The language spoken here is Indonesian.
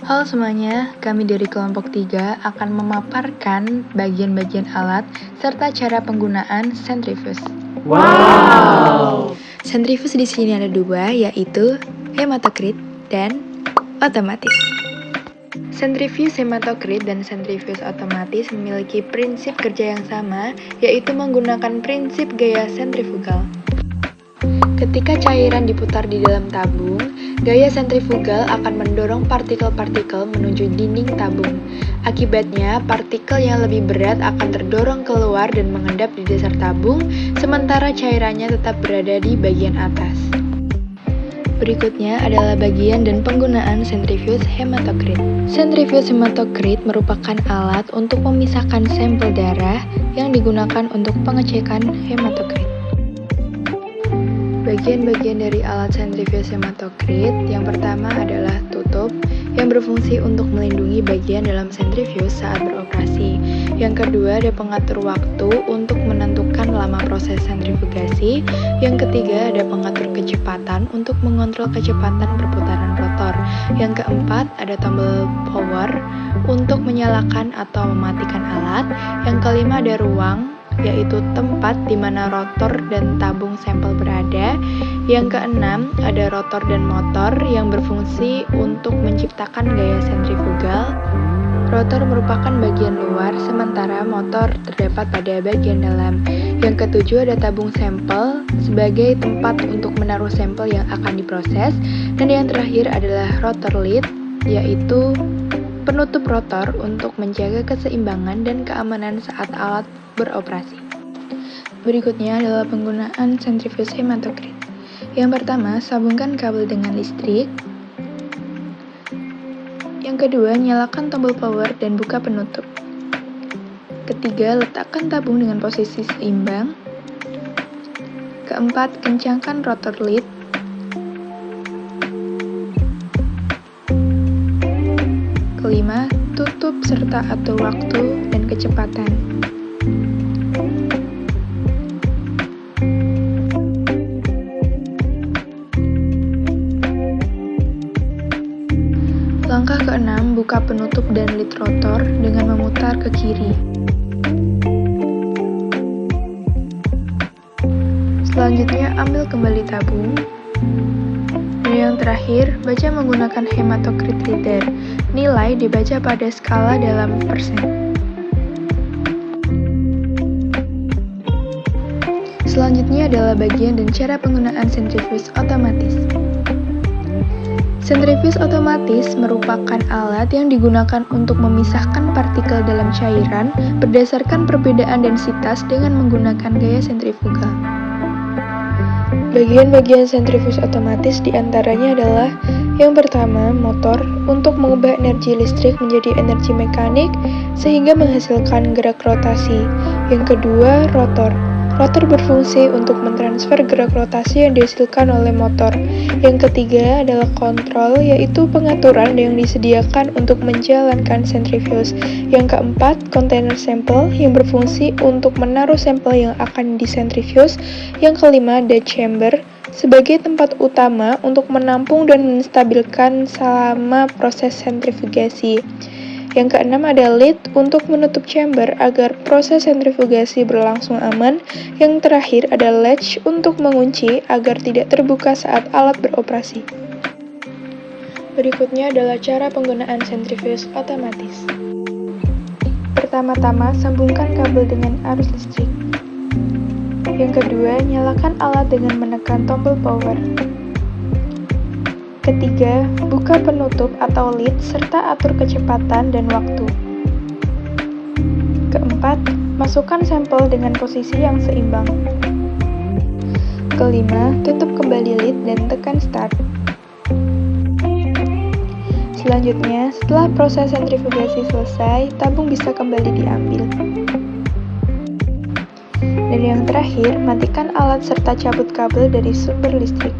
Halo semuanya, kami dari kelompok 3 akan memaparkan bagian-bagian alat serta cara penggunaan sentrifuge. Wow! Sentrifuge di sini ada dua, yaitu hematokrit dan otomatis. Sentrifuge hematokrit dan sentrifuge otomatis memiliki prinsip kerja yang sama, yaitu menggunakan prinsip gaya sentrifugal. Ketika cairan diputar di dalam tabung, gaya sentrifugal akan mendorong partikel-partikel menuju dinding tabung. Akibatnya, partikel yang lebih berat akan terdorong keluar dan mengendap di dasar tabung, sementara cairannya tetap berada di bagian atas. Berikutnya adalah bagian dan penggunaan sentrifuge hematokrit. Sentrifuge hematokrit merupakan alat untuk memisahkan sampel darah yang digunakan untuk pengecekan hematokrit. Bagian-bagian dari alat sentrifuge hematokrit yang pertama adalah tutup yang berfungsi untuk melindungi bagian dalam sentrifuge saat beroperasi. Yang kedua ada pengatur waktu untuk menentukan lama proses sentrifugasi. Yang ketiga ada pengatur kecepatan untuk mengontrol kecepatan perputaran rotor. Yang keempat ada tombol power untuk menyalakan atau mematikan alat. Yang kelima ada ruang, yaitu tempat di mana rotor dan tabung sampel berada. Yang keenam, ada rotor dan motor yang berfungsi untuk menciptakan gaya sentrifugal. Rotor merupakan bagian luar, sementara motor terdapat pada bagian dalam. Yang ketujuh, ada tabung sampel sebagai tempat untuk menaruh sampel yang akan diproses. Dan yang terakhir adalah rotor lid, yaitu penutup rotor untuk menjaga keseimbangan dan keamanan saat alat beroperasi. Berikutnya adalah penggunaan sentrifuge hematokrit. Yang pertama, sambungkan kabel dengan listrik. Yang kedua, nyalakan tombol power dan buka penutup. Ketiga, letakkan tabung dengan posisi seimbang. Keempat, kencangkan rotor lid. Kelima, tutup serta atur waktu dan kecepatan. Langkah keenam, buka penutup dan lid rotor dengan memutar ke kiri. Selanjutnya, ambil kembali tabung. Dan yang terakhir, baca menggunakan hematokrit reader. Nilai dibaca pada skala dalam persen. Selanjutnya adalah bagian dan cara penggunaan sentrifuge otomatis. Sentrifuge otomatis merupakan alat yang digunakan untuk memisahkan partikel dalam cairan berdasarkan perbedaan densitas dengan menggunakan gaya sentrifugal. Bagian-bagian sentrifuge otomatis diantaranya adalah yang pertama, motor untuk mengubah energi listrik menjadi energi mekanik sehingga menghasilkan gerak rotasi. Yang kedua, rotor. Rotor berfungsi untuk mentransfer gerak rotasi yang dihasilkan oleh motor. Yang ketiga adalah kontrol, yaitu pengaturan yang disediakan untuk menjalankan sentrifuge. Yang keempat, kontainer sampel yang berfungsi untuk menaruh sampel yang akan disentrifuge. Yang kelima, ada chamber sebagai tempat utama untuk menampung dan menstabilkan selama proses sentrifugasi. Yang keenam ada lid untuk menutup chamber agar proses sentrifugasi berlangsung aman. Yang terakhir ada latch untuk mengunci agar tidak terbuka saat alat beroperasi. Berikutnya adalah cara penggunaan sentrifuge otomatis. Pertama-tama, sambungkan kabel dengan arus listrik. Yang kedua, nyalakan alat dengan menekan tombol power. Ketiga, buka penutup atau lid serta atur kecepatan dan waktu. Keempat, masukkan sampel dengan posisi yang seimbang. Kelima, tutup kembali lid dan tekan start. Selanjutnya, setelah proses sentrifugasi selesai, tabung bisa kembali diambil. Dan yang terakhir, matikan alat serta cabut kabel dari sumber listrik.